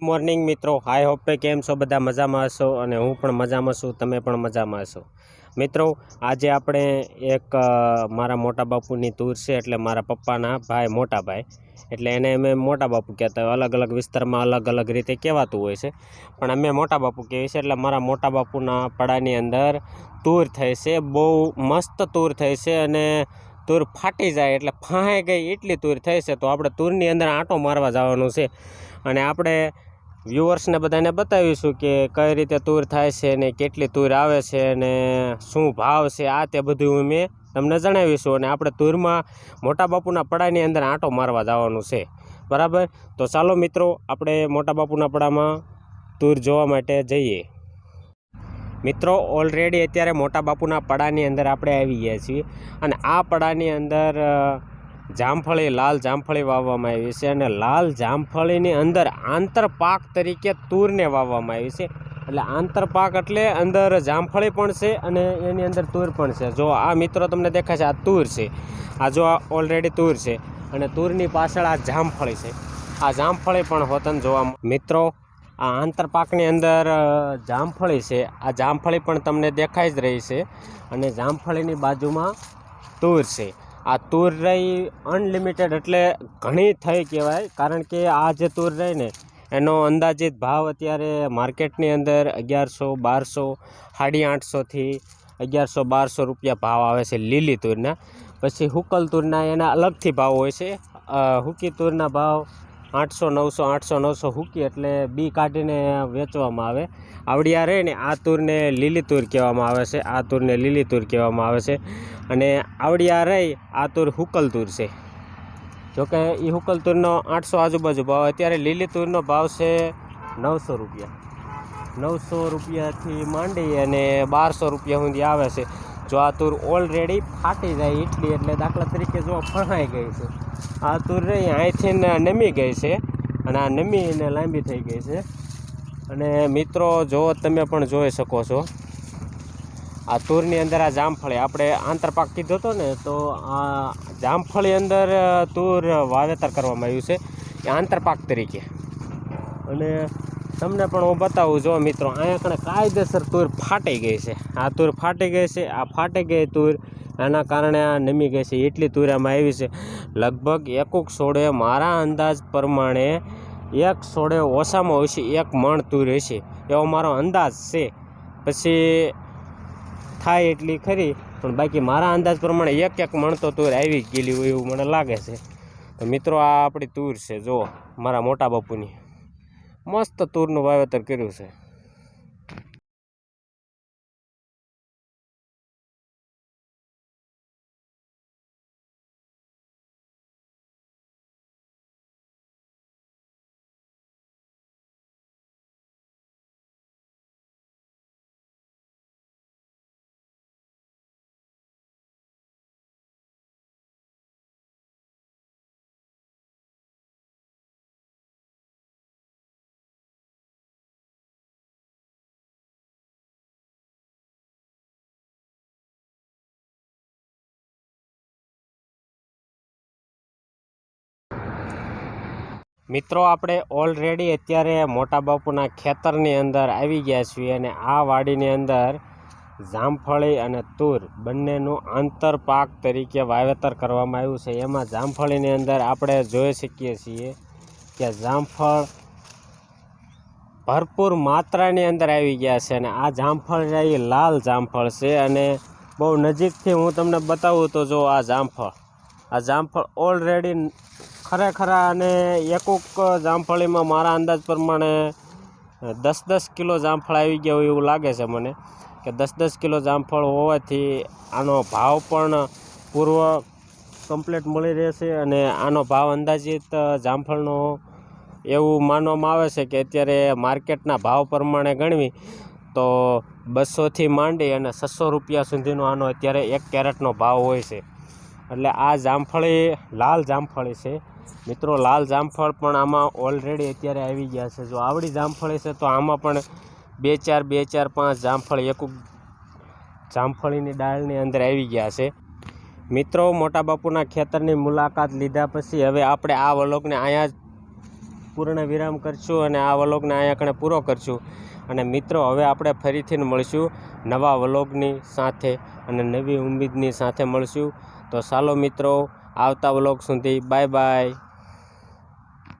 Morning મિત્રો, I hope કે કેમ છો બધા મજામાં હશો અને હું પણ મજામાં છું, તમે પણ મજામાં હશો. મિત્રો આજે આપણે એક મારા મોટા બાપુની તૂર છે, એટલે મારા પપ્પાના ભાઈ મોટા ભાઈ, એટલે એને અમે મોટા બાપુ કહેતા હોય. અલગ અલગ વિસ્તારમાં અલગ અલગ રીતે કહેવાતું હોય છે, પણ અમે મોટા બાપુ કહીએ છીએ. એટલે મારા મોટા બાપુના પડાની અંદર તૂર થઈ છે, બહુ મસ્ત તૂર થઈ છે અને તૂર ફાટી જાય એટલે ફાંઈ ગઈ એટલી તૂર થઈ છે. તો આપણે તૂરની અંદર આંટો મારવા જવાનું છે અને આપણે વ્યુઅર્સને બધાને બતાવીશું કે કઈ રીતે તૂર થાય છે ને કેટલી તૂર આવે છે ને શું ભાવ છે. આ તે બધું મેં તમને જણાવીશું અને આપણે તૂરમાં મોટા બાપુના પડાની અંદર આંટો મારવા જવાનું છે, બરાબર. તો ચાલો મિત્રો, આપણે મોટા બાપુના પડામાં તૂર જોવા માટે જઈએ. મિત્રો ઓલરેડી અત્યારે મોટા બાપુના પડાની અંદર આપણે આવી ગયા છીએ અને આ પડાની અંદર જામફળી, લાલ જામફળી વાવવામાં આવી છે અને લાલ જામફળીની અંદર આંતરપાક તરીકે તૂરને વાવવામાં આવી છે. એટલે આંતરપાક એટલે અંદર જામફળી પણ છે અને એની અંદર તૂર પણ છે. જો આ મિત્રો તમને દેખાય છે, આ તૂર છે. આ જો આ ઓલરેડી તૂર છે અને તૂરની પાછળ આ જામફળી છે. આ જામફળી પણ હોતન જોવા મિત્રો. આ આંતરપાકની અંદર જામફળી છે. આ જામફળી પણ તમને દેખાઈ જ રહી છે અને જામફળીની બાજુમાં તૂર છે. આ તૂર રહી અનલિમિટેડ એટલે ઘણી થઈ કહેવાય, કારણ કે આ જે તૂર રહી ને એનો અંદાજિત ભાવ અત્યારે માર્કેટની અંદર 1100, 1200, 850થી 1100-1200 રૂપિયા ભાવ આવે છે લીલી તૂરના. પછી હુકલ તૂરના એના અલગથી ભાવ હોય છે. હુકી તૂરના ભાવ 800, 900 હુકી એટલે બી કાઢીને વેચવામાં આવે. આવડી આ રહે ને આ તૂરને લીલી તૂર કહેવામાં આવે છે. આ તૂરને લીલી તૂર કહેવામાં આવે છે અને આવડી આ રહી આ તૂર હુકલ તૂર છે. જોકે એ હુકલ તૂરનો 800 આજુબાજુ ભાવ, અત્યારે લીલી તૂરનો ભાવ છે 900 રૂપિયા. 900 રૂપિયાથી માંડી અને 1200 રૂપિયા સુધી આવે છે. જો આ તૂર ઓલરેડી ફાટી જાય એટલી, એટલે દાખલા તરીકે જો ફણાઈ ગઈ છે, આ તૂર રહી અહીંથી નમી ગઈ છે અને આ નમીને લાંબી થઈ ગઈ છે. અને મિત્રો જો તમે પણ જોઈ શકો છો, આ તૂરની અંદર આ જામફળી આપણે આંતરપાક કીધો હતો ને, તો આ જામફળી અંદર તૂર વાવેતર કરવામાં આવ્યું છે એ આંતરપાક તરીકે. અને તમને પણ હું બતાવું, જો મિત્રો અહીંયા કણે કાયદેસર તૂર ફાટી ગઈ છે. આ તૂર ફાટી ગઈ છે. આ ફાટી ગઈ તૂર એના કારણે આ નમી ગઈ છે એટલી તૂર આમાં આવી છે. લગભગ એકુક છોડે મારા અંદાજ પ્રમાણે એક છોડે ઓછામાં ઓછી 1 મણ તૂર હશે એવો મારો અંદાજ છે. પછી થાય એટલી ખરી, પણ બાકી મારા અંદાજ પ્રમાણે 1 મણ તો તૂર આવી ગયેલી હોય એવું મને લાગે છે. તો મિત્રો આ આપણી તૂર છે, જો મારા મોટા બાપુની મસ્ત તૂરનું વાવેતર કર્યું છે. મિત્રો આપણે ઓલરેડી અત્યારે મોટા બાપુના ખેતરની અંદર આવી ગયા છીએ અને આ વાડીની અંદર જામફળી અને તૂર બંનેનું આંતરપાક તરીકે વાવેતર કરવામાં આવ્યું છે. એમાં જામફળીની અંદર આપણે જોઈ શકીએ છીએ કે જામફળ ભરપૂર માત્રાની અંદર આવી ગયા છે અને આ જામફળ એ લાલ જામફળ છે. અને બહુ નજીકથી હું તમને બતાવું તો જો આ જામફળ ઓલરેડી ખરેખર અને એકુક જામફળીમાં મારા અંદાજ પ્રમાણે 10-10 કિલો જામફળ આવી ગયા હોય એવું લાગે છે મને, કે 10-10 કિલો જામફળ હોવાથી આનો ભાવ પણ પૂર્વ કમ્પ્લીટ મળી રહેશે. અને આનો ભાવ અંદાજિત જામફળનો એવું માનવામાં આવે છે કે અત્યારે માર્કેટના ભાવ પ્રમાણે ગણવી તો 200થી માંડી અને 600 રૂપિયા સુધીનો આનો અત્યારે 1 કેરેટનો ભાવ હોય છે. એટલે આ જામફળી લાલ જામફળી છે મિત્રો. લાલ જામફળ પણ આમાં ઓલરેડી અત્યારે આવી ગયા છે. જો આવડી જામફળી છે તો આમાં પણ 2-4, 5 એકુક જામફળીની ડાળની અંદર આવી ગયા છે. મિત્રો મોટા બાપુના ખેતરની મુલાકાત લીધા પછી હવે આપણે આ વ્લોગને અહીંયા જ પૂર્ણ વિરામ કરશું અને આ વ્લોગને અહીંયા કણે પૂરો કરશું. અને મિત્રો હવે આપણે ફરીથી મળશું નવા વ્લોગની સાથે અને નવી ઉમ્મીદની સાથે મળશું. તો ચાલો મિત્રો, આવતા વ્લોગ સુધી બાય બાય.